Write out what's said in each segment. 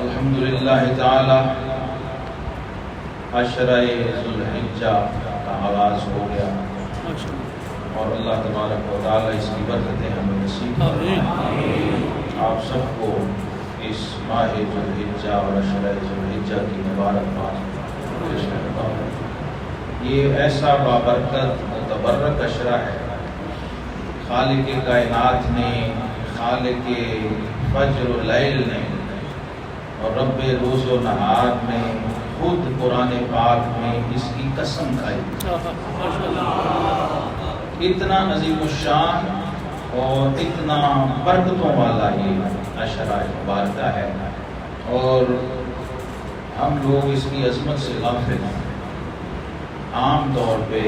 الحمدللہ تعالی عشرہ ذوالحجہ کا آغاز ہو گیا اور اللہ تبارک و تعالی اس کی برکتیں ہمیں نصیب فرمائے۔ آپ سب کو اس ماہ ذوالحجہ اور عشرہ ذوالحجہ کی مبارکباد۔ یہ ایسا بابرکت متبرک عشرہ ہے، خالق کائنات نے، خالق فجر و لیل نے اور رب روز و نہار نے خود قرآن پاک میں اس کی قسم کھائی۔ اتنا عظیم الشان اور اتنا برکتوں والا یہ عشرہ مبارکہ ہے، اور ہم لوگ اس کی عظمت سے غافل ہیں۔ عام طور پہ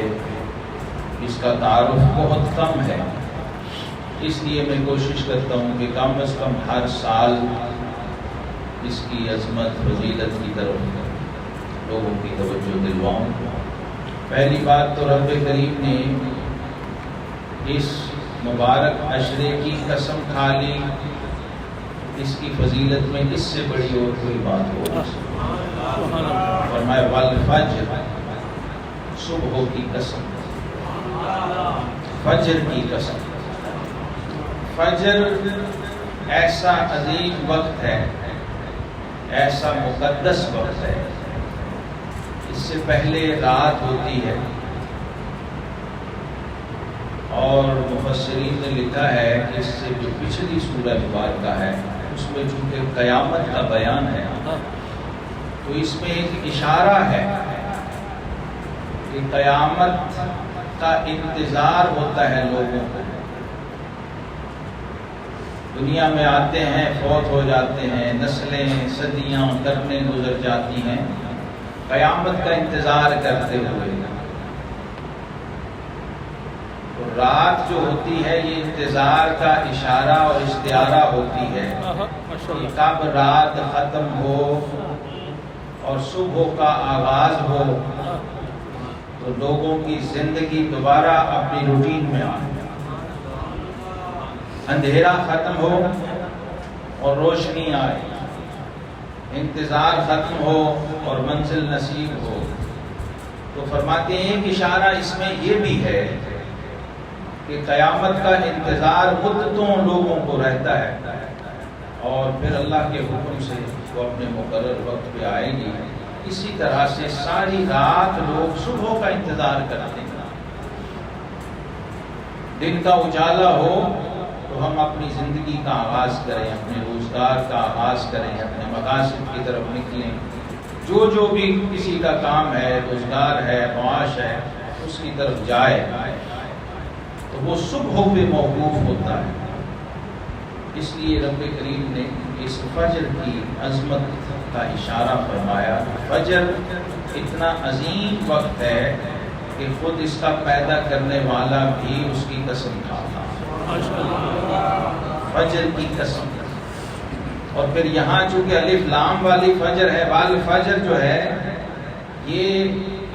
اس کا تعارف بہت کم ہے، اس لیے میں کوشش کرتا ہوں کہ کم از کم ہر سال اس کی عظمت فضیلت کی طرف لوگوں کی توجہ دلواؤں۔ پہلی بات تو رب کریم نے اس مبارک عشرے کی قسم کھا لی، اس کی فضیلت میں اس سے بڑی اور کوئی بات ہو نہیں سکتی۔ فرمایا والفجر، صبح کی قسم، فجر کی قسم۔ فجر ایسا عظیم وقت ہے، ایسا مقدس وقت ہے، اس سے پہلے رات ہوتی ہے، اور مفسرین نے لکھا ہے کہ اس سے جو پچھلی سورہ مبارکہ ہے اس میں چونکہ قیامت کا بیان ہے تو اس میں ایک اشارہ ہے کہ قیامت کا انتظار ہوتا ہے لوگوں کو۔ دنیا میں آتے ہیں، فوت ہو جاتے ہیں، نسلیں صدیاں قرنیں گزر جاتی ہیں قیامت کا انتظار کرتے ہوئے۔ تو رات جو ہوتی ہے یہ انتظار کا اشارہ اور استعارہ ہوتی ہے کہ کب رات ختم ہو اور صبح کا آغاز ہو تو لوگوں کی زندگی دوبارہ اپنی روٹین میں آئے، اندھیرا ختم ہو اور روشنی آئے، انتظار ختم ہو اور منزل نصیب ہو۔ تو فرماتے ہیں کہ اشارہ اس میں یہ بھی ہے کہ قیامت کا انتظار مدتوں لوگوں کو رہتا ہے اور پھر اللہ کے حکم سے وہ اپنے مقرر وقت پہ آئے گی۔ اسی طرح سے ساری رات لوگ صبح کا انتظار کرتے ہیں، دن کا اجالا ہو تو ہم اپنی زندگی کا آغاز کریں، اپنے روزگار کا آغاز کریں، اپنے مقاصد کی طرف نکلیں، جو بھی کسی کا کام ہے، روزگار ہے، معاش ہے، اس کی طرف جائے تو وہ صبح پہ موقوف ہوتا ہے۔ اس لیے رب کریم نے اس فجر کی عظمت کا اشارہ فرمایا فجر اتنا عظیم وقت ہے کہ خود اس کا پیدا کرنے والا بھی اس کی قسم کھاتا، فجر کی قسم۔ اور پھر یہاں چونکہ الف لام والی فجر ہے، والفجر جو ہے یہ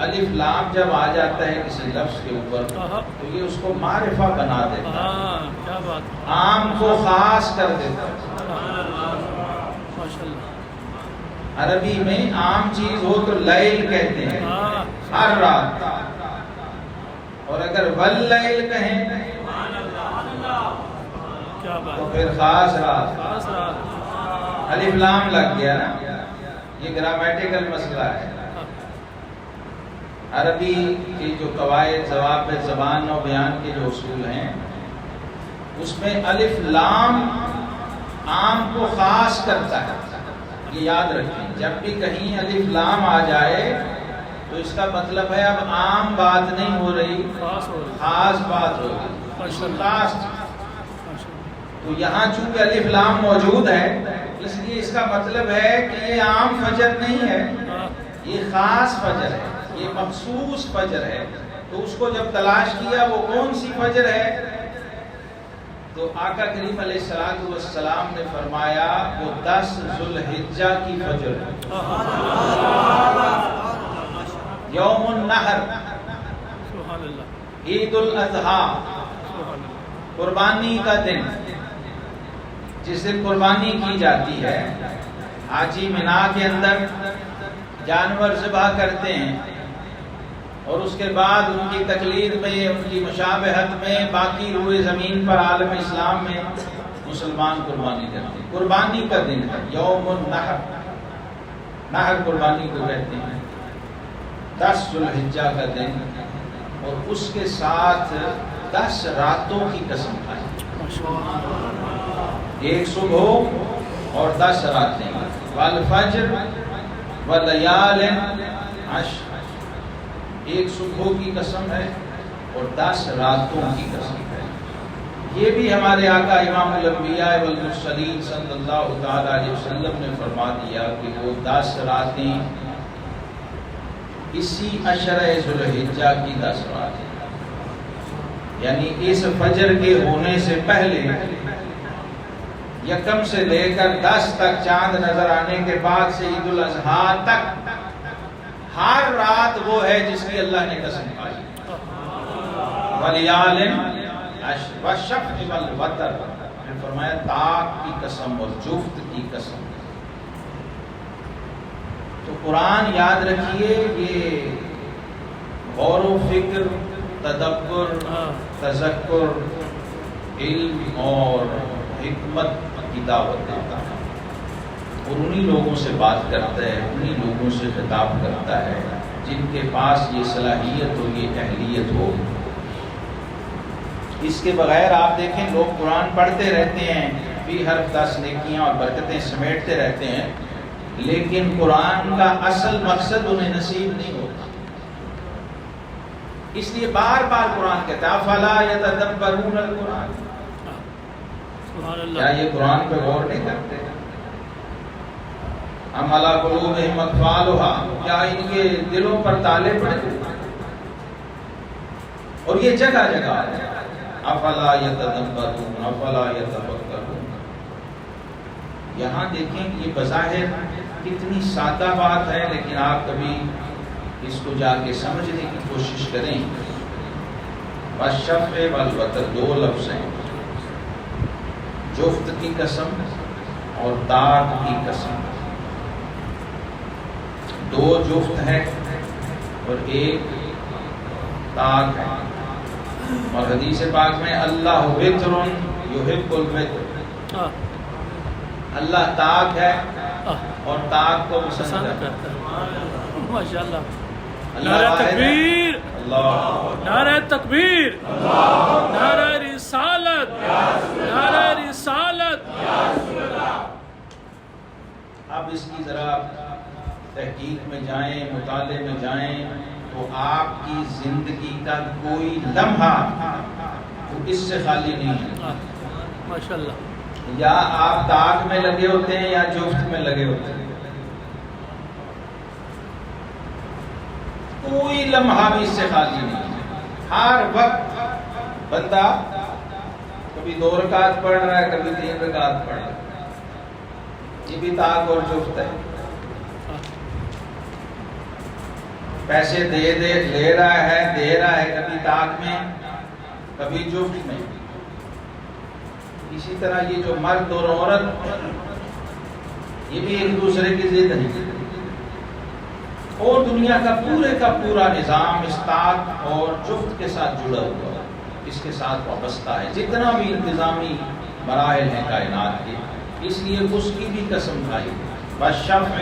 الف لام جب آ جاتا ہے کسی لفظ کے اوپر تو یہ اس کو معرفہ بنا دیتا ہے، عام کو خاص کر دیتا ہے۔ عربی میں عام چیز ہو تو لیل کہتے ہیں، ہر رات، اور اگر واللیل کہیں تو پھر خاص رات۔ الف لام لگ گیا نا، یہ گرامیٹیکل مسئلہ ہے۔ عربی کی جو قواعد، ضوابط، زبان و بیان کے جو اصول ہیں اس میں الف لام عام کو خاص کرتا ہے، یہ یاد رکھیں۔ جب بھی کہیں الف لام آ جائے تو اس کا مطلب ہے اب عام بات نہیں ہو رہی، خاص بات ہو رہی، خاص۔ تو یہاں چونکہ الف لام موجود ہے اس لیے اس کا مطلب ہے کہ یہ عام فجر نہیں ہے، یہ خاص فجر ہے، یہ مخصوص فجر ہے۔ تو اس کو جب تلاش کیا وہ کون سی فجر ہے تو آقا کریم علیہ السلام نے فرمایا وہ 10 ذوالحجہ کی فجر ہے، یوم النحر، عید الاضحیٰ، قربانی کا دن، جس دن قربانی کی جاتی ہے۔ حاجی مینا کے اندر جانور ذبح کرتے ہیں اور اس کے بعد ان کی تقلید میں، ان کی مشابہت میں باقی روئے زمین پر عالم اسلام میں مسلمان قربانی کرتے ہیں۔ قربانی کا دن ہے یوم النحر، نحر قربانی کو کہتے ہیں، 10 ذوالحجہ کا دن، اور اس کے ساتھ 10 راتوں کی قسم کھائی، ایک صبح اور 10 راتیں، والفجر ولیال عشر، ایک صبح کی قسم ہے اور 10 راتوں کی قسم ہے۔ یہ بھی ہمارے آقا امام الانبیاء والمرسلین صلی اللہ تعالی علیہ وسلم نے فرما دیا کہ وہ 10 راتیں اسی عشرہ ذوالحجہ کی 10 راتیں، یعنی اس فجر کے ہونے سے پہلے یکم سے لے کر 10 تک، چاند نظر آنے کے بعد سے عید الاضحیٰ تک ہر رات وہ ہے جس کی اللہ نے قسم کھائی۔ ولیال عشر والشفع والوتر، پھر فرمایا طاق کی قسم اور جفت کی قسم۔ تو قرآن یاد رکھیے یہ غور و فکر، تدبر، تذکر، علم اور حکمت کی دعوت دیتا ہے، اور انہی لوگوں سے بات کرتا ہے، انہی لوگوں سے خطاب کرتا ہے جن کے پاس یہ صلاحیت ہو، یہ اہلیت ہو۔ اس کے بغیر آپ دیکھیں لوگ قرآن پڑھتے رہتے ہیں، بھی حرف 10 نیکیاں اور برکتیں سمیٹتے رہتے ہیں، لیکن قرآن کا اصل مقصد انہیں نصیب نہیں ہوتا۔ اس لیے بار بار قرآن کہتا ہے افلا یتدبرون القرآن، کیا یہ قرآن پہ غور نہیں کرتے؟ ام علی قلوبہم اقفالھا، کیا ان کے دلوں پر تالے پڑے؟ اور یہ جگہ جگہ ہے، افلا یتدبرون افلا یتفکرون۔ یہاں دیکھیں کہ یہ بظاہر کتنی سادہ بات ہے، لیکن آپ کبھی اس کو جا کے سمجھنے کی کوشش کریں۔ والشفع والوتر 2 لفظ ہیں، جفت کی قسم اور طاق کی قسم۔ 2 جفت ہے اور 1 طاق ہے، اور حدیث پاک میں اللہ وتر یحب الوتر، اللہ طاق ہے اور طاق کو پسند کرتا ہے۔ ماشاءاللہ، نعرہ تکبیر، نعرہ تکبیر، نعرہ رسالت، نعرہ رسالت۔ اب اس کی ذرا تحقیق میں جائیں، مطالعے میں جائیں تو آپ کی زندگی کا کوئی لمحہ اس سے خالی نہیں ہے۔ ماشاءاللہ، یا آپ طاق میں لگے ہوتے ہیں یا جفت میں لگے ہوتے ہیں۔ کوئی لمحہ بھی اس سے خالی نہیں ہے. ہر وقت بندہ کبھی 2 رکعت پڑھ رہا ہے، کبھی 3 رکعت پڑھ رہا ہے. یہ بھی طاق اور جفت ہے. پیسے لے رہا ہے کبھی طاق میں کبھی جفت میں. اسی طرح یہ جو مرد اور عورت یہ بھی ایک دوسرے کی ضد ہے. اور دنیا کا پورا نظام اس طاق اور جفت کے ساتھ جڑا ہوا ہے، اس کے ساتھ وابستہ ہے. جتنا بھی انتظامی مراحل ہیں کائنات کے، اس لیے اس کی بھی قسم کھائی. والشفع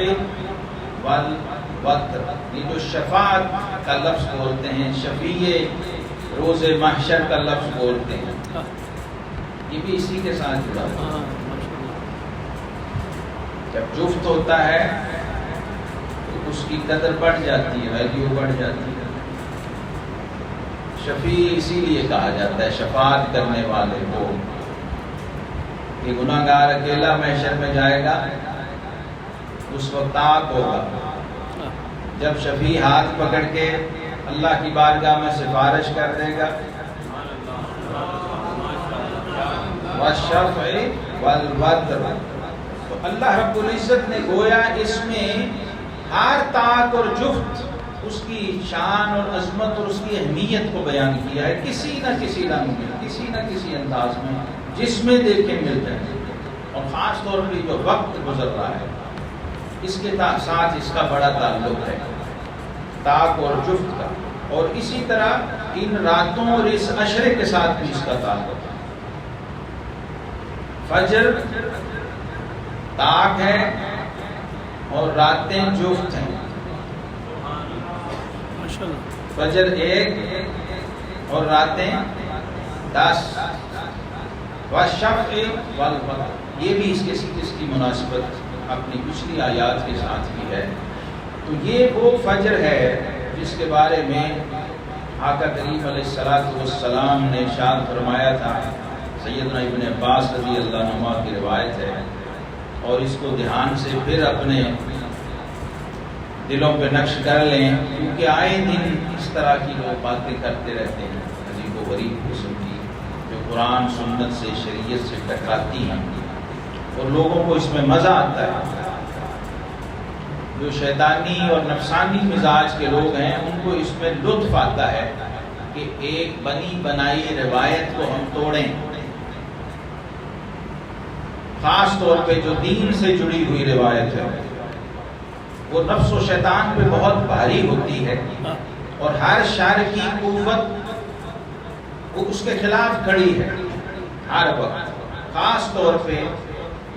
والوتر، یہ جو شفاعت کا لفظ بولتے ہیں، شفیع روز محشر کا لفظ بولتے ہیں، یہ بھی اسی کے ساتھ جڑا ہوا ہے. جب جفت ہوتا ہے تو اس کی قدر بڑھ جاتی ہے، ویلیو بڑھ جاتی ہے. شفیع اسی لیے کہا جاتا ہے شفاعت کرنے والے کو، کہ گناہ گار اکیلا محشر میں جائے گا، اس وقت طاق ہوگا. جب شفیع ہاتھ پکڑ کے اللہ کی بارگاہ میں سفارش کر دے گا. والشفع والوتر، تو اللہ رب العزت نے گویا اس میں ہر طاق اور جفت اس کی شان اور عظمت اور اس کی اہمیت کو بیان کیا ہے، کسی نہ کسی رنگ میں، کسی نہ کسی انداز میں، جس میں دیکھیں مل جائے. اور خاص طور پہ جو وقت گزر رہا ہے اس کے ساتھ اس کا بڑا تعلق ہے، طاق اور جفت کا. اور اسی طرح ان راتوں اور اس عشرے کے ساتھ بھی اس کا تعلق ہے. فجر طاق ہے اور راتیں جفت ہیں. فجر 1 اور راتیں 10. والشفع والوتر، یہ بھی اس کی مناسبت اپنی پچھلی آیات کے ساتھ بھی ہے. تو یہ وہ فجر ہے جس کے بارے میں آقا کریم علیہ السلام نے ارشاد فرمایا تھا. سیدنا ابن عباس رضی اللہ عنہ کی روایت ہے، اور اس کو دھیان سے پھر اپنے دلوں پہ نقش کر لیں، کیونکہ آئے دن اس طرح کی لوگ باتیں کرتے رہتے ہیں عجیب و غریب قسم کی، جو قرآن سنت سے شریعت سے ٹکراتی ہیں، اور لوگوں کو اس میں مزہ آتا ہے. جو شیطانی اور نفسانی مزاج کے لوگ ہیں ان کو اس میں لطف آتا ہے کہ ایک بنی بنائی روایت کو ہم توڑیں. خاص طور پہ جو دین سے جڑی ہوئی روایت ہے وہ نفس و شیطان پہ بہت بھاری ہوتی ہے، اور ہر شر کی قوت وہ اس کے خلاف کھڑی ہے ہر وقت. خاص طور پہ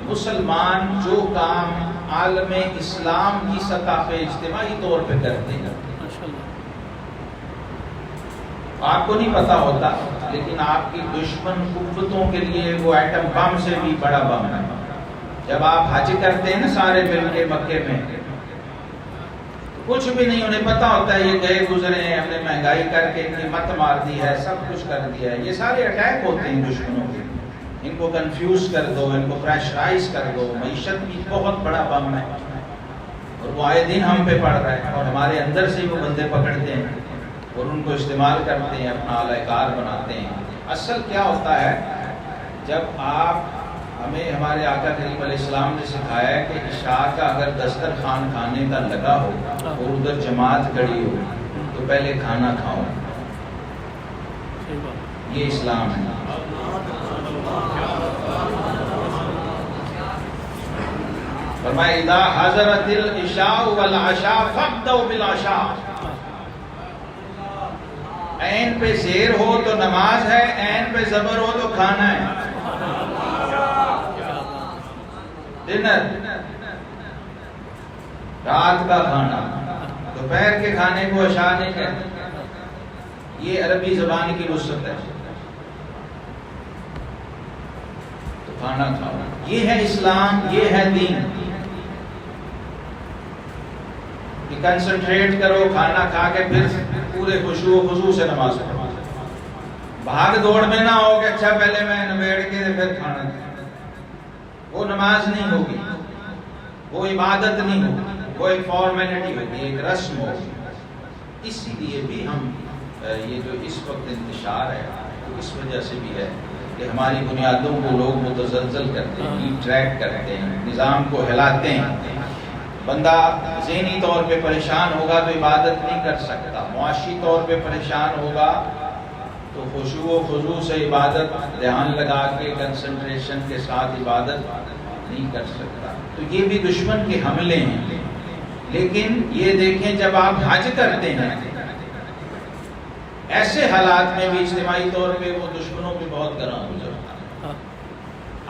مسلمان جو کام عالم اسلام کی سطح پہ اجتماعی طور پہ کرتے ہیں، آپ کو نہیں پتا ہوتا، لیکن آپ کی دشمن قوتوں کے لیے وہ ایٹم بم سے بھی بڑا بم ہے. جب آپ حج کرتے ہیں نا سارے مل کے مکے میں، کچھ بھی نہیں، انہیں پتا ہوتا ہے یہ گئے گزرے ہیں، ہم نے مہنگائی کر کے ان کی مت مار دی ہے، سب کچھ کر دیا ہے. یہ سارے اٹیک ہوتے ہیں دشمنوں کے، ان کو کنفیوز کر دو، ان کو پریشرائز کر دو. معیشت بھی بہت بڑا بم ہے، اور وہ آئے دن ہم پہ پڑ رہا ہے، اور ہمارے اندر سے وہ بندے پکڑتے ہیں اور ان کو استعمال کرتے ہیں، اپنا اعلی کار بناتے ہیں. اصل کیا ہوتا ہے، جب ہمیں ہمارے آقا کریم علیہ السلام نے سکھایا ہے کہ عشاء کا اگر دسترخوان کھانے کا لگا ہو اور ادھر جماعت کھڑی ہو تو پہلے کھانا کھاؤ. یہ اسلام ہے. فرمایا اذا حضرت العشاء والعشاء فابدؤوا بالعشاء. عین پہ زیر ہو تو نماز ہے، عین پہ زبر ہو تو کھانا ہے. ڈنر، رات کا کھانا، دوپہر کے کھانے کو عشاء نہیں کہتے. یہ عربی زبان کی وسعت ہے. تو کھانا کھانا، یہ ہے اسلام، یہ ہے دین. کہ کنسنٹریٹ کرو، کھانا کھا کے پھر پورے خشوع و خضوع سے نماز پڑھو. بھاگ دوڑ میں نہ ہو کہ اچھا پہلے میں نبیڑ کے پھر کھانا. وہ نماز نہیں ہوگی، وہ عبادت نہیں ہوگی، وہ ایک فارمیلٹی ہوگی، ایک رسم ہوگی. اسی لیے بھی ہم یہ جو اس وقت انتشار ہے اس وجہ سے بھی ہے کہ ہماری بنیادوں کو لوگ متزلزل کرتے ہیں، ٹریک کرتے ہیں، نظام کو ہلاتے ہیں. بندہ ذہنی طور پہ پریشان ہوگا تو عبادت نہیں کر سکتا، معاشی طور پہ پریشان ہوگا تو خشوع و خضوع سے عبادت، دھیان لگا کے کنسنٹریشن کے ساتھ عبادت نہیں کر سکتا. تو یہ بھی دشمن کے حملے ہیں. لیکن یہ دیکھیں جب آپ حج کرتے ہیں ایسے حالات میں بھی اجتماعی طور پہ وہ دشمنوں پہ بہت گرم ہو جاتا ہے.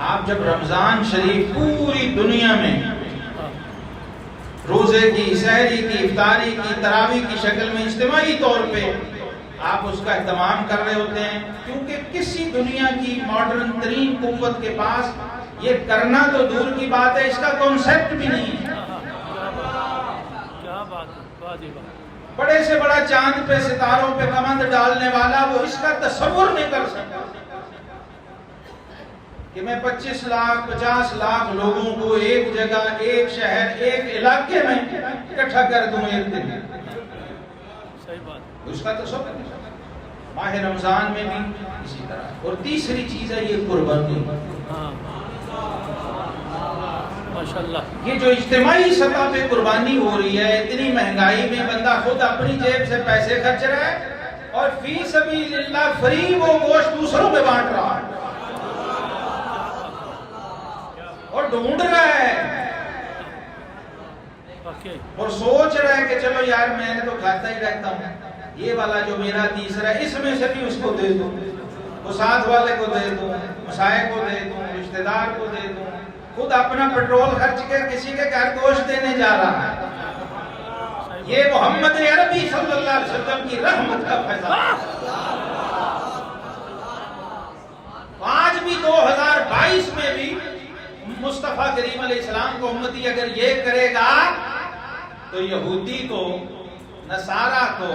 آپ جب رمضان شریف پوری دنیا میں روزے کی، سحری کی، افطاری کی، تراویح کی شکل میں اجتماعی طور پہ آپ اس کا اہتمام کر رہے ہوتے ہیں، کیونکہ کسی دنیا کی ماڈرن ترین قوت کے پاس یہ کرنا تو دور کی بات ہے، اس کا کانسیپٹ بھی نہیں ہے. بڑے سے بڑا چاند پہ ستاروں پہ کمند ڈالنے والا وہ اس کا تصور نہیں کر سکتا کہ میں 25 لاکھ 50 لاکھ لوگوں کو ایک جگہ، ایک شہر، ایک علاقے میں اکٹھا کر دوں ایک دن. اس کا تصور نہیں. ماہ رمضان میں بھی اسی طرح. اور تیسری چیز ہے یہ قربانی. یہ جو اجتماعی سطح پہ قربانی ہو رہی ہے، اتنی مہنگائی میں بندہ خود اپنی جیب سے پیسے خرچ رہا ہے اور فی سبیل اللہ فری وہ گوشت دوسروں میں بانٹ رہا ہے اور ڈھونڈ رہا ہے اور سوچ رہا ہے کہ چلو یار میں نے تو کھاتا ہی رہتا ہوں، یہ والا جو میرا تیسرا ہے اس میں سے بھی اس کو دے دوں، وہ ساتھ والے کو دے دوں، مسائے کو دے دوں، رشتہ دار کو دے دوں. خود اپنا پیٹرول خرچ کے کسی کے گھر گوشت دینے جا رہا ہے. یہ محمد عربی صلی اللہ علیہ وسلم کی رحمت کا فیضان. آج بھی 2022 میں بھی مصطفیٰ کریم علیہ السلام کو امتی اگر یہ کرے گا تو یہودی کو، نصارہ کو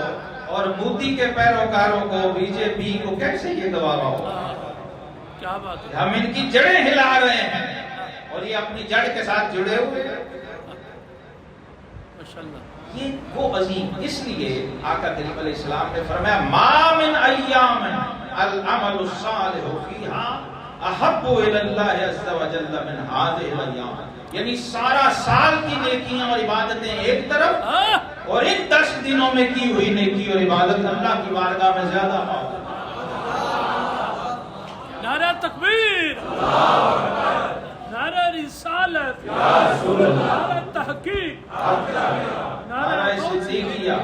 اور مودی کے پیروکاروں کو، بی جے پی کو کیسے یہ گوارا ہوگا؟ کیا بات ہے. ہم ان کی جڑیں ہلا رہے ہیں اور یہ اپنی جڑ کے ساتھ جڑے ہوئے ہیں. یہ وہ عظیم. اس لیے آقا کریم علیہ السلام نے فرمایا ما من ایام العمل الصالح فیہا احب الی اللہ عز وجل من هذه الايام. یعنی سارا سال کی نیکیاں اور عبادتیں ایک طرف اور ان 10 دنوں میں کی ہوئی نیکی اور عبادت اللہ کی بارگاہ میں زیادہ ہے. نعرہ تکبیر، نعرہ رسالت، نعرہ تحقیق، نعرہ صدیقیہ.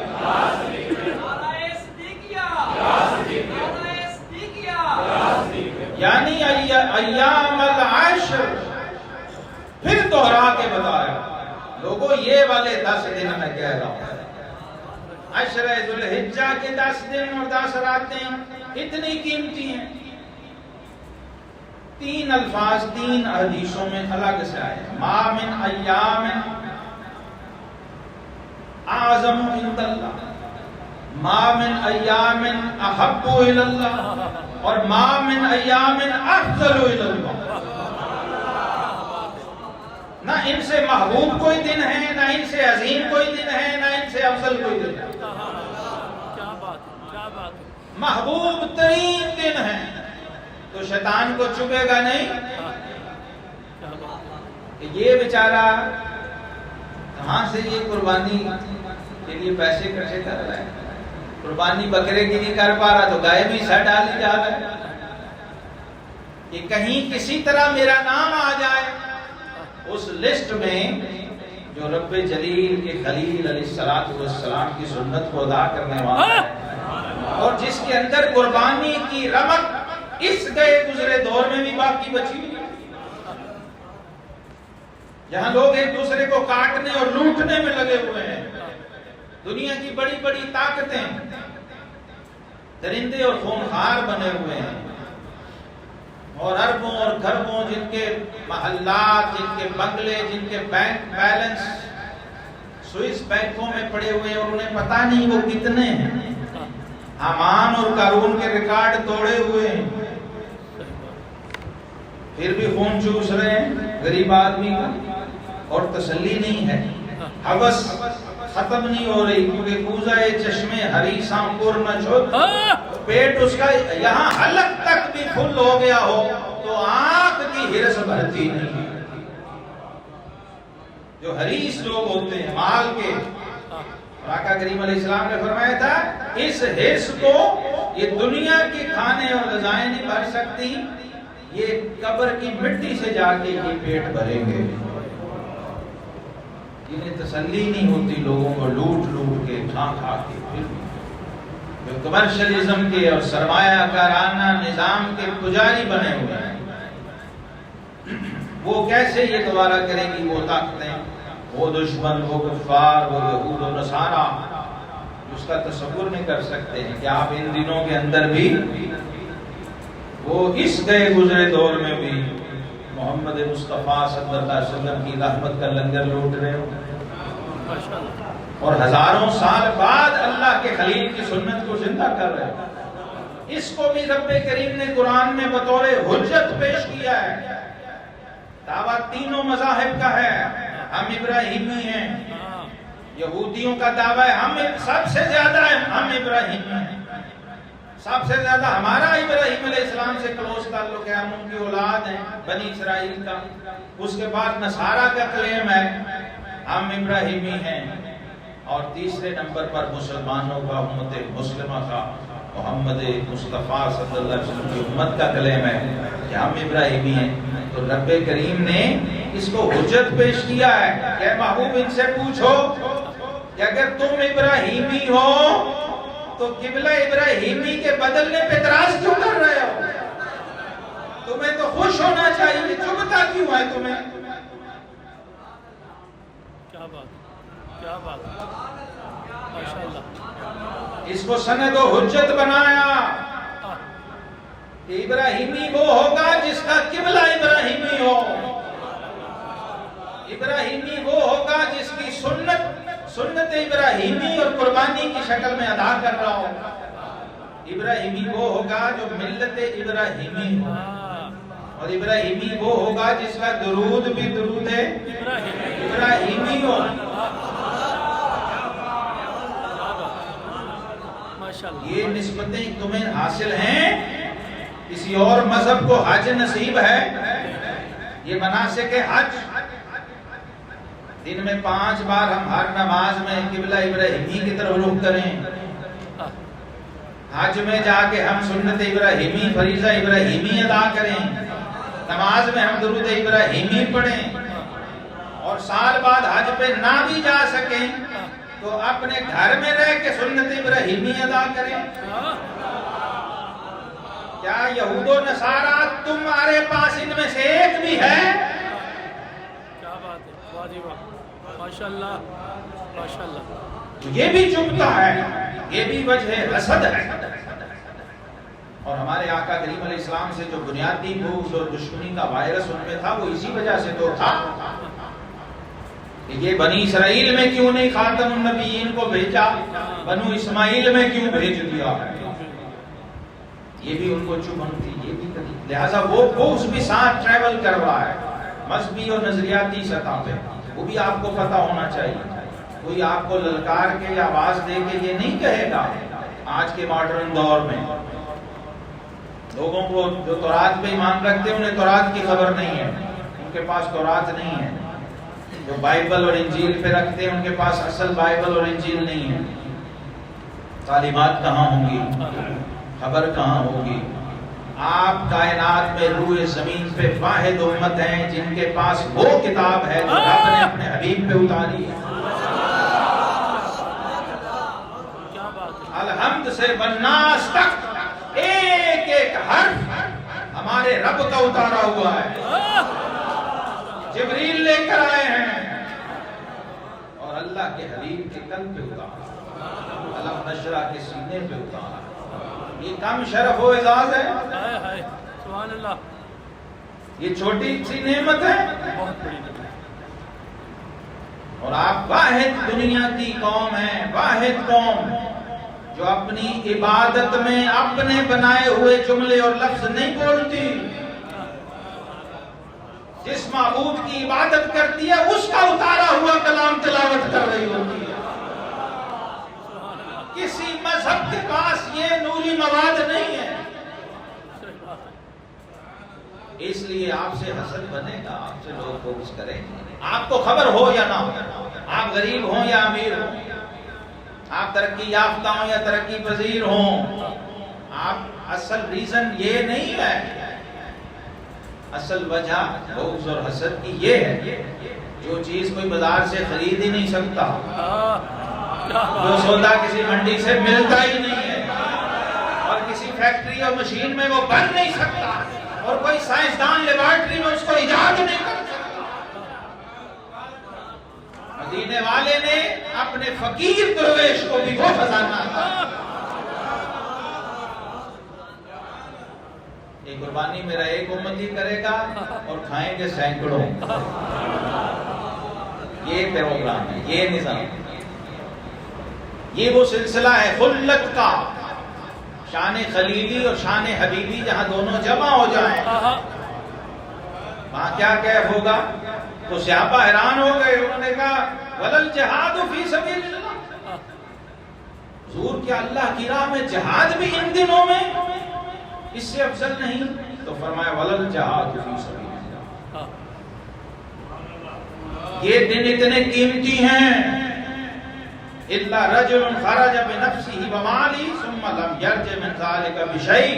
یعنی ایام العشر پھر دوہرا کے بتایا لوگوں یہ والے 10 دن میں کہہ رہا ہوں. عشر ذو الحجہ کے 10 دن اور 10 راتیں اتنی قیمتی ہیں. 3 الفاظ 3 حدیثوں میں الگ سے آئے. ما من ایام اعظم عند اللہ، ما من ایام احب الی اللہ، اور ما من ایام افضل الی اللہ. نہ ان سے محبوب کوئی دن ہے، نہ ان سے عظیم کوئی دن ہے، نہ ان سے افضل کوئی دن ہے. محبوب ترین دن ہے تو شیطان کو چبھے گا نہیں کہ یہ بیچارہ کہاں سے یہ قربانی کے لیے پیسے اکٹھے کر رہا ہے. قربانی بکرے کی نہیں کر پا رہا تو گائے بھی سر ڈالی جا رہا ہے کہ کہیں کسی طرح میرا نام آ جائے اس لسٹ میں جو رب جلیل کے خلیل علیہ السلام کی سنت کو ادا کرنے والا ہے اور جس کے اندر قربانی کی رمق اس گئے گزرے دور میں بھی باقی بچی ہوئی ہے، جہاں لوگ ایک دوسرے کو کاٹنے اور لوٹنے میں لگے ہوئے ہیں. دنیا کی بڑی بڑی طاقتیں درندے اور خونخوار بنے ہوئے ہیں اور اربوں اور کھربوں جن کے محلات، جن کے بنگلے، جن کے بینک بیلنس سوئس بینکوں میں پڑے ہوئے ہیں اور انہیں پتہ نہیں وہ کتنے ہیں. حامان اور قارون کے ریکارڈ توڑے ہوئے ہیں، پھر بھی خون چوس رہے ہیں غریب آدمی کا اور تسلی نہیں ہے. حوث ختم نہیں ہو رہی، کیونکہ کوزہ چشمے حریصاں پر نہ چھت، پیٹ اس کا یہاں حلق تک بھی فل ہو گیا ہو تو آنکھ کی ہرس بھرتی نہیں۔ جو حریص لوگ ہوتے ہیں مال کے، آقا کریم علیہ السلام نے فرمایا تھا اس حرص کو یہ دنیا کے کھانے اور غذائیں نہیں بھر سکتی، یہ قبر کی مٹی سے جا کے یہ پیٹ بھریں گے۔ انہیں تسلی نہیں ہوتی لوگوں کو لوٹ لوٹ کے کھا کھا کے، پھر جو کمرشلزم کے اور سرمایہ کارانہ نظام کے پجاری بنے ہوئے ہیں، وہ کیسے یہ دوبارہ کریں گی؟ وہ طاقتیں، وہ دشمن، وہ کفار، وہ یہود و نصارہ، اس کا تصور نہیں کر سکتے ہیں کہ آپ ان دنوں کے اندر بھی وہ اس گئے گزرے دور میں بھی محمد مصطفیٰ صلی اللہ علیہ وسلم کی رحمت کا لنگر لوٹ رہے ہو، اور ہزاروں سال بعد اللہ کے خلیل کی سنت کو زندہ کر رہے ہو۔ اس کو بھی رب کریم نے قرآن میں بطور حجت پیش کیا ہے۔ دعویٰ تینوں مذاہب کا ہے، ہم ابراہیمی ہیں۔ یہودیوں کا دعویٰ ہے ہم سب سے زیادہ ہم ابراہیمی ہیں، سب سے زیادہ ہمارا ابراہیم علیہ السلام سے کلوز تعلق ہے، ہم ان کی اولاد ہیں بنی اسرائیل کا۔ اس کے بعد نصارہ کا کلیم ہے ہم ابراہیمی ہیں، اور تیسرے نمبر پر مسلمانوں کا، امت مسلمہ کا، محمد مصطفیٰ صلی اللہ علیہ وسلم کی امت کا کلیم ہے کہ ہم ابراہیمی ہیں۔ تو رب کریم نے اس کو حجت پیش کیا ہے کہ محبوب ان سے پوچھو کہ اگر تم ابراہیمی ہو تو قبلہ ابراہیمی کے بدلنے پہ اعتراض کیوں کر رہے ہو؟ تمہیں تو خوش ہونا چاہیے، چبھتا کیوں ہے تمہیں؟ کیا بات، کیا بات، ماشاءاللہ۔ اس کو سند و حجت بنایا کہ ابراہیمی وہ ہوگا جس کا قبلہ ابراہیمی ہو، ابراہیمی وہ ہوگا جس کی سنت ابراہیمی اور قربانی کی شکل میں ادا کر رہا ہو، ابراہیمی وہ ہوگا جو ملت ابراہیمی ہو، اور ابراہیمی وہ ہوگا جس کا درود بھی درود ابراہیمی ہو۔ یہ نسبتیں تمہیں حاصل ہیں، کسی اور مذہب کو حج نصیب ہے؟ یہ مناسک حج، دن میں 5 بار ہم ہر نماز میں قبلہ ابراہیمی کی طرف رخ کریں، حج میں جا کے ہم سنت ابراہیمی فریضہ ابراہیمی ادا کریں، نماز میں ہم درود ابراہیمی پڑھیں، اور سال بعد حج پہ نہ بھی جا سکیں تو اپنے گھر میں رہ کے سنت ابراہیمی ادا کریں۔ کیا یہود و نصارہ تمہارے پاس ان میں سے ایک بھی ہے؟ کیا بات ہے، واہ جی واہ، ماشاءاللہ ماشاءاللہ۔ یہ بھی چبھتا ہے، یہ بھی وجہ حسد ہے، اور ہمارے آقا کریم علیہ السلام سے جو بنیادی بغض اور دشمنی کا وائرس ان میں تھا وہ اسی وجہ سے تو تھا کہ یہ بنی اسرائیل میں کیوں نہیں خاتم النبیین کو بھیجا، بنو اسماعیل میں کیوں بھیج دیا ہے؟ یہ بھی ان کو چبھن تھی، یہ بھی کری، لہٰذا وہ بغض بھی ساتھ ٹریول کر رہا ہے مذہبی اور نظریاتی سطح پہ، وہ بھی آپ کو پتہ ہونا چاہیے۔ کوئی آپ کو للکار کے یا آواز دے کے یہ نہیں کہے گا آج کے ماڈرن دور میں لوگوں کو جو تورات پہ ایمان رکھتے ہیں انہیں تورات کی خبر نہیں ہے، ان کے پاس تورات نہیں ہے، جو بائبل اور انجیل پہ رکھتے ہیں ان کے پاس اصل بائبل اور انجیل نہیں ہے، تعلیمات کہاں ہوں گی، خبر کہاں ہوگی؟ آپ کائنات میں روئے زمین پہ واحد امت ہیں جن کے پاس وہ کتاب ہے جو رب نے اپنے حبیب پہ اتاری ہے۔ الحمد سے والناس تک ایک ایک حرف ہمارے رب کا اتارا ہوا ہے، جبریل لے کر آئے ہیں اور اللہ کے حبیب کے قلب پہ اتارا، علم نشرہ کے سینے پہ اتارا۔ یہ کم شرف و اعزاز ہے؟ سبحان اللہ، یہ چھوٹی سی نعمت ہے؟ بہت بڑی نعمت۔ اور آپ واحد دنیا کی قوم ہیں، واحد قوم جو اپنی عبادت میں اپنے بنائے ہوئے جملے اور لفظ نہیں بولتی، جس معبود کی عبادت کرتی ہے اس کا اتارا ہوا کلام تلاوت کر رہی ہوتی ہے۔ کے پاس یہ نوری مواد نہیں ہے، اس لیے آپ سے حسد بنے گا، آپ سے لوگ فوکس کریں گے، آپ کو خبر ہو یا نہ ہو، آپ غریب ہوں یا امیر ہوں، آپ ترقی یافتہ ہوں یا ترقی پذیر ہوں، آپ اصل ریزن یہ نہیں ہے، اصل وجہ بغض اور حسد کی یہ ہے، جو چیز کوئی بازار سے خرید ہی نہیں سکتا، جو سودا کسی منڈی سے ملتا ہی نہیں ہے، اور کسی فیکٹری اور مشین میں وہ بن نہیں سکتا، اور کوئی سائنسدان لیبارٹری میں اس کو ایجاد نہیں کر سکتا۔ مدینے والے نے اپنے فقیر درویش کو بھی وہ خزانہ تھا۔ یہ قربانی میرا ایک امتی کرے گا اور کھائیں گے سینکڑوں، یہ پروگرام ہے، یہ نظام، یہ وہ سلسلہ ہے خلت کا، شان خلیلی اور شان حبیبی جہاں دونوں جمع ہو جائیں وہاں کیا کیف ہوگا؟ تو صحابہ حیران ہو گئے، انہوں نے کہا وَلَلْ جِہَادُ فِي سَبِيلِ اللَّهِ، حضور کیا اللہ کی راہ میں جہاد بھی ان دنوں میں اس سے افضل نہیں؟ تو فرمایا وَلَلْ جِہَادُ فِي سَبِيلِ اللَّهِ، یہ دن اتنے قیمتی ہیں، إِلَّا رَجُلٌ خَرَجَ بِنَفْسِهِ وَمَالِهِ ثُمَّ لَمْ يَرْجِ مِنْ ذَلِكَ بِشَيْءٍ،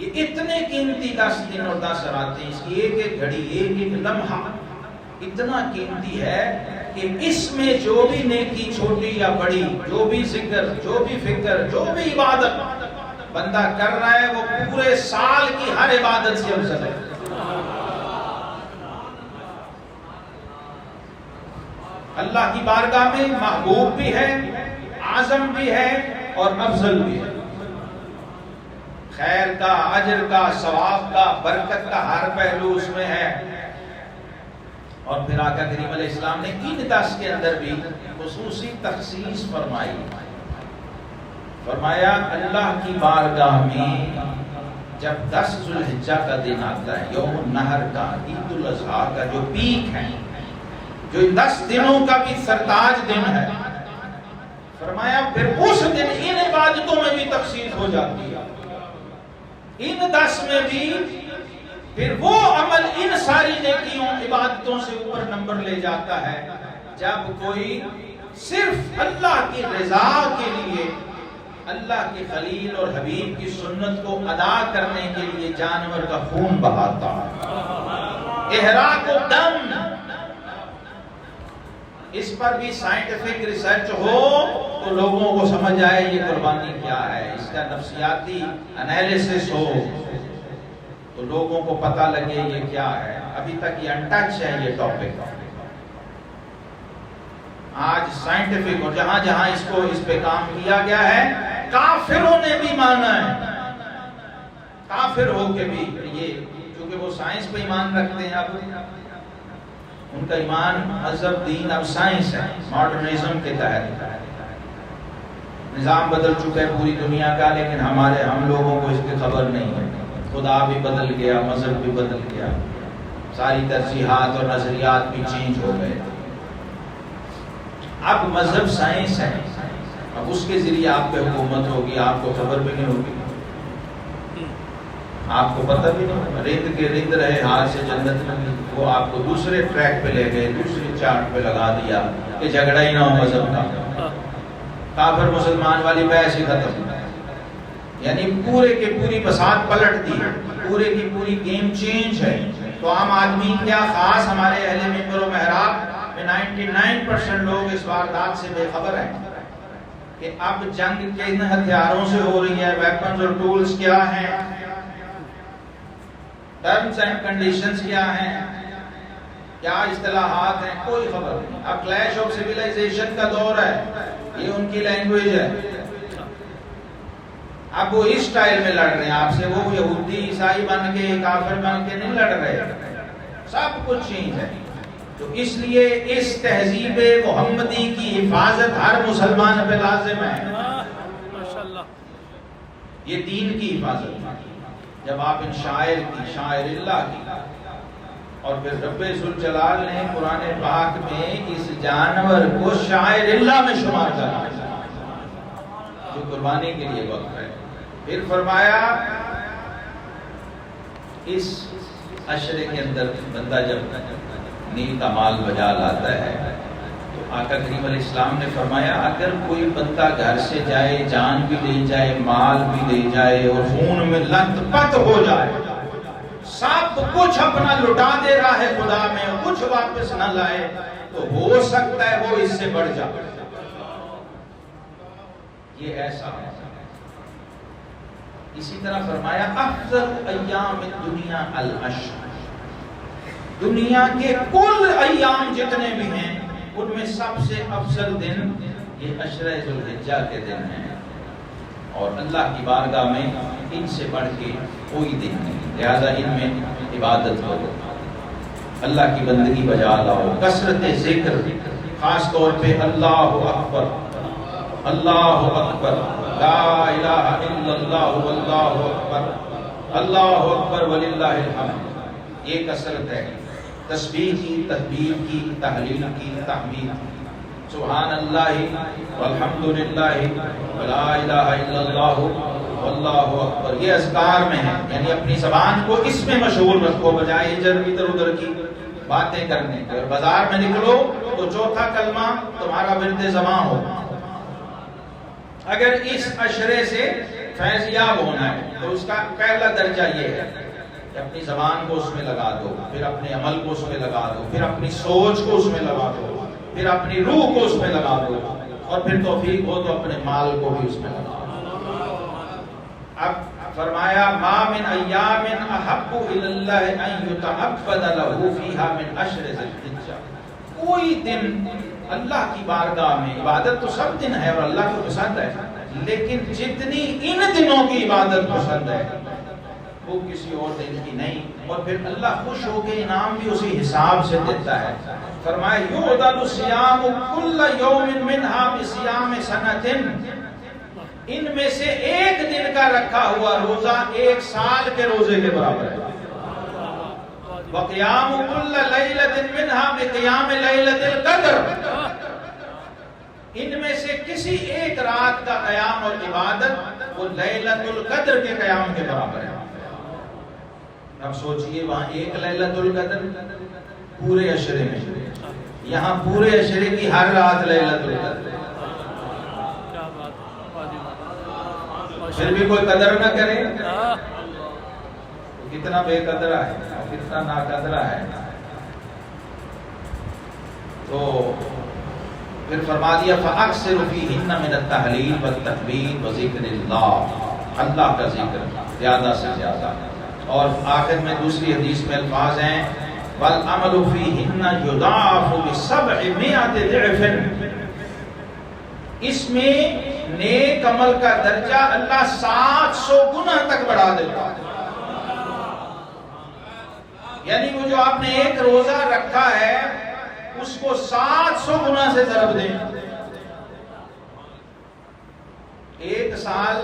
یہ اتنے قیمتی 10 دن اور 10 راتیں، اس کی ایک ایک گھڑی، ایک ایک لمحہ اتنا قیمتی ہے کہ اس میں جو بھی نیکی چھوٹی یا بڑی، جو بھی ذکر، جو بھی فکر، جو بھی عبادت بندہ کر رہا ہے وہ پورے سال کی ہر عبادت سے افضل ہے۔ اللہ کی بارگاہ میں محبوب بھی ہے، اعظم بھی ہے اور افضل بھی ہے، خیر کا، اجر کا، ثواب کا، برکت کا ہر پہلو اس میں ہے۔ اور پھر آقا کریم علیہ السلام نے ان 10 کے اندر بھی خصوصی تخصیص فرمائی، فرمایا اللہ کی بارگاہ میں جب 10 ذوالحجہ کا دن آتا ہے، یوم النحر کا، عید الاضحیٰ کا جو پیک ہے، جو 10 دنوں کا بھی سرتاج دن ہے، فرمایا پھر اس دن ان عبادتوں میں بھی تخصیص ہو جاتی ہے، ان 10 میں بھی پھر وہ عمل ان ساری نیکیوں عبادتوں سے اوپر نمبر لے جاتا ہے جب کوئی صرف اللہ کی رضا کے لیے، اللہ کے خلیل اور حبیب کی سنت کو ادا کرنے کے لیے جانور کا خون بہاتا ہے، احراق الدم، اس پر بھی سائنٹیفک ریسرچ ہو تو لوگوں کو سمجھ آئے یہ قربانی کیا ہے، اس کا نفسیاتی انالیسس ہو تو لوگوں کو پتہ لگے یہ کیا ہے۔ ابھی تک یہ انٹچ ہے یہ ٹاپک، آج سائنٹیفک اور جہاں جہاں اس پہ کام کیا گیا ہے، کافروں نے بھی مانا ہے، کافر ہو کے بھی، یہ چونکہ وہ سائنس پہ ایمان رکھتے ہیں، اب ان کا ایمان مذہب، دین اب سائنس ہے، ماڈرنزم کے تحت نظام بدل چکا ہے پوری دنیا کا، لیکن ہم لوگوں کو اس کی خبر نہیں ہے، خدا بھی بدل گیا، مذہب بھی بدل گیا، ساری ترجیحات اور نظریات بھی چینج ہو گئے، اب مذہب سائنس ہے، اب اس کے ذریعے آپ پہ حکومت ہوگی، آپ کو خبر بھی نہیں ہوگی، آپ کو پتہ بھی نہیں ہوگا، رند کے رند رہے ہاتھ سے جنت لگی، وہ آپ کو دوسرے ٹریک پہ لے گئے، دوسرے چارٹ پہ لگا دیا کہ جھگڑا ہی نہ ہو مذہب کا، کافر مسلمان والی بحث ہی ختم، یعنی پورے کے پوری بساط پلٹ دی، پورے کی پوری گیم چینج ہے۔ تو عام آدمی کیا، خاص ہمارے اہل منبر و محراب میں 99% لوگ اس واردات سے بے خبر ہیں کہ اب جنگ کن ہتھیاروں سے ہو رہی ہے، ویپنز اور ٹولز کیا ہیں، ٹرمز اینڈ کنڈیشنز کیا ہیں، کیا اصطلاحات ہیں، کوئی خبر نہیں۔ اب کلیش آف سیویلائزیشن کا دور ہے، یہ ان کی لینگویج ہے، اب وہ اس سٹائل میں لڑ رہے ہیں آپ سے، وہ یہودی عیسائی بن کے، کافر بن کے نہیں لڑ رہے، سب کچھ چینج ہے۔ تو اس لیے اس تہذیب محمدی کی حفاظت ہر مسلمان پہ لازم ہے، یہ دین کی حفاظت، جب آپ ان شاعر کی، شاعر اللہ کی، اور پھر رب ذوالجلال نے قرآن پاک میں اس جانور کو شاعر اللہ میں شمار کرا، جو قربانی کے لیے وقف ہے۔ پھر فرمایا اس عشرے کے اندر بندہ جب نیک اعمال بجا لاتا ہے تو آقا کریم علیہ السلام نے فرمایا اگر کوئی بندہ گھر سے جائے، جان بھی لے جائے، مال بھی لے جائے اور خون میں لت پت ہو جائے، سب کچھ اپنا لٹا دے راہ خدا میں، کچھ واپس نہ لائے، تو ہو سکتا ہے وہ اس سے بڑھ جائے۔ یہ ایسا ہے۔ اسی طرح فرمایا افضل ایام الدنیا العشر، دنیا کے کل ایام جتنے بھی ہیں ان میں سب سے افضل دن یہ عشرہ ذو الحجہ کے دن ہیں، اور اللہ کی بارگاہ میں ان سے بڑھ کے کوئی دن نہیں، لہذا ان میں عبادت کرو، اللہ کی بندگی بجا لاؤ، کثرت ذکر، خاص طور پہ اللہ اکبر، اللہ اکبر، لا الہ الا اللہ واللہ اکبر، اللہ اکبر وللہ الحمد، یہ کثرت ہے، تسبیح کی، تکبیر کی، تحلیل کی، تحمید کی، سبحان اللہ والحمد للہ ولا الہ الا اللہ واللہ اکبر، یہ اذکار میں ہے، یعنی اپنی زبان کو اس میں مشغول رکھو بجائے ادھر ادھر کی باتیں کرنے کے۔ اور بازار میں نکلو تو چوتھا کلمہ تمہارا ورد زبان ہو۔ اگر اس عشرے سے فیض یاب ہونا ہے تو اس کا پہلا درجہ یہ ہے کہ اپنی زبان کو اس میں لگا دو، پھر اپنے عمل کو اس میں لگا دو، پھر اپنی سوچ کو اس میں لگا دو، پھر اپنی روح کو اس میں لگا دو، اور پھر توفیق ہو تو اپنے مال کو بھی اس میں لگا دو۔ اب فرمایا ما من ایام احب الی اللہ ان یتعبد له فیہا من عشر ذی الحجہ، کوئی دن اللہ کی بارگاہ میں، عبادت تو سب دن ہے اور اللہ کو پسند ہے، لیکن جتنی ان دنوں کی عبادت پسند ہے وہ کسی اور دن کی نہیں، اور پھر اللہ خوش ہو کے انعام بھی اسی حساب سے دیتا ہے۔ فرمایا یعدل الصیام کل یوم منہا بصیام سنۃ، ان میں سے ایک دن کا رکھا ہوا روزہ ایک سال کے روزے کے برابر ہے۔ وقیام کل لیلۃ منہا بقیام لیلۃ القدر، ان میں سے کسی ایک رات کا قیام اور عبادت وہ لیلۃ القدر کے قیام کے برابر ہے۔ اب سوچئے وہاں ایک لیلۃ القدر پورے عشرے میں، یہاں پورے عشرے کی ہر رات لیلۃ القدر، پھر بھی کوئی قدر نہ کرے تو کتنا بے قدرہ ہے، کتنا ناقدرہ ہے۔ تو پھر فرما دیا فَأَكْثِرُ فِيهِنَّ مِنَ التَّحْلِيلِ وَالتَّكْبِيرِ وَذِكْرِ اللَّهِ، اللہ کا ذکر زیادہ سے زیادہ۔ اور آخر میں دوسری حدیث میں الفاظ ہیں وَالْعَمَلُ فِيهِنَّ يُضَاعَفُ ب700 ضِعْفٍ، اس میں نیک عمل کا درجہ اللہ 700 گنا تک بڑھا دیتا ہے، یعنی وہ جو آپ نے ایک روزہ رکھا ہے اس کو 700 گنا سے ضرب دیں، ایک سال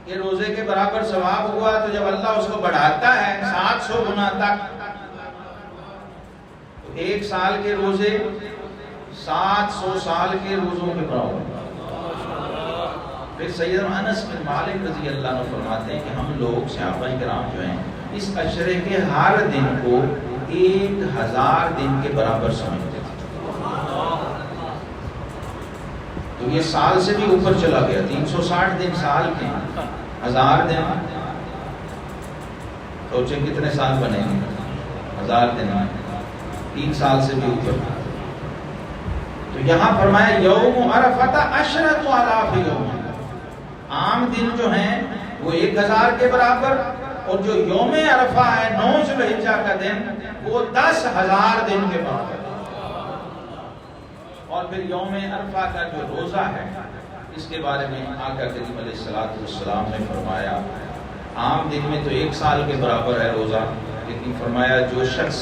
کے روزے کے برابر ثواب ہوا، تو جب اللہ اس کو بڑھاتا ہے 700 گنا تک، تو ایک سال کے روزے 700 سال کے روزوں کے برابر۔ پھر سیدنا انس بن مالک رضی اللہ عنہ فرماتے ہیں کہ ہم لوگ صحابہ کرام جو ہیں اس عشرے کے ہر دن کو 1000 دن کے برابر سمجھتے تھے، تو یہ سال سے بھی اوپر چلا گیا، 360 دن سال کے، 1000 دن سوچیں کتنے سال بنے گے، 1000 دن 3 سال سے بھی اوپر۔ تو یہاں فرمایا یوم عرفہ عشرۃ آلاف یوم، عام دن جو ہیں وہ 1000 کے برابر، اور جو یوم عرفہ ہے 9 ذی الحجہ کا دن وہ 10,000 دن کے برابر۔ اور پھر یوم عرفہ کا جو روزہ ہے اس کے بارے میں آقا کریم علیہ الصلوۃ والسلام نے فرمایا عام دن میں تو 1 سال کے برابر ہے روزہ، لیکن فرمایا جو شخص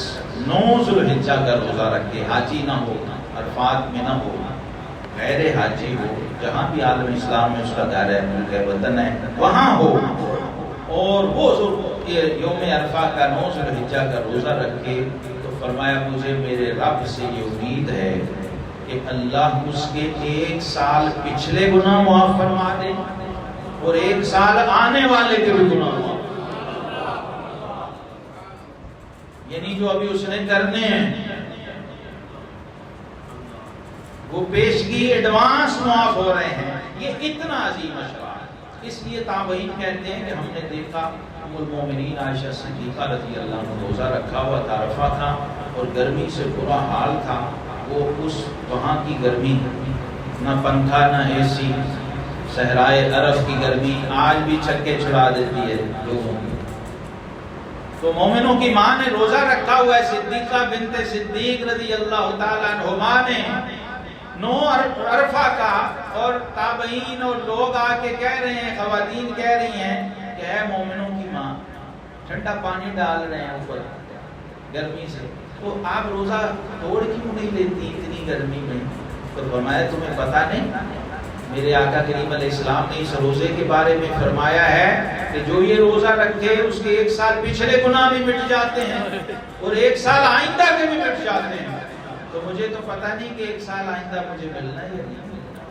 9 ذی الحجہ کا روزہ رکھے، حاجی نہ ہو، عرفات میں نہ ہو، غیر حاجی ہو، جہاں بھی عالم اسلام میں اس کا گھر ہے، ملک ہے، وطن ہے، وہاں ہو، اور وہ یوم عرفہ کا 9 ذی الحجہ کا روزہ رکھے، تو فرمایا مجھے میرے رب سے یہ امید ہے کہ اللہ اس کے 1 سال پچھلے گناہ معاف فرما دے اور 1 سال آنے والے کے بھی گناہ معاف، یعنی جو ابھی اس نے کرنے ہیں وہ پیشگی ایڈوانس معاف ہو رہے ہیں. یہ اتنا عظیم اشرا ہے. اس لیے تابعین کہتے ہیں کہ ہم نے دیکھا ام المومنین عائشہ صدیقہ رضی اللہ عنہ روزہ رکھا ہوا تھا، عرفہ تھا اور گرمی سے برا حال تھا. وہ اس وہاں کی گرمی، نہ پنکھا نہ اے سی، صحرائے عرب کی گرمی آج بھی چھکے چھڑا دیتی ہے لوگوں کی. تو مومنوں کی ماں نے روزہ رکھا ہوا ہے. صدیقہ بنت صدیق رضی اللہ تعالیٰ عنہما نے 9 عرفہ کا، اور تابعین اور لوگ آ کے کہہ رہے ہیں، خواتین کہہ رہی ہیں کہ اے مومنوں کی ماں، ٹھنڈا پانی ڈال رہے ہیں اوپر گرمی سے، تو آپ روزہ توڑ کیوں نہیں لیتی اتنی گرمی میں؟ تو فرمایا تمہیں پتہ نہیں، میرے آقا کریم علیہ السلام نے اس روزے کے بارے میں فرمایا ہے کہ جو یہ روزہ رکھے اس کے 1 سال پچھلے گناہ بھی مٹ جاتے ہیں اور 1 سال آئندہ کے بھی مٹ جاتے ہیں. تو مجھے تو پتہ نہیں کہ 1 سال آئندہ مجھے ملنا ہے یا نہیں ملنا،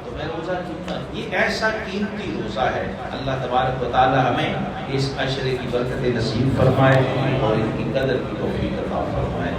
تو میں روزہ کیوں نہ. یہ ایسا قیمتی روزہ ہے. اللہ تبارک و تعالی ہمیں اس عشرے کی برکت نصیب فرمائے اور ان کی قدر کی توفیق عطا فرمائے.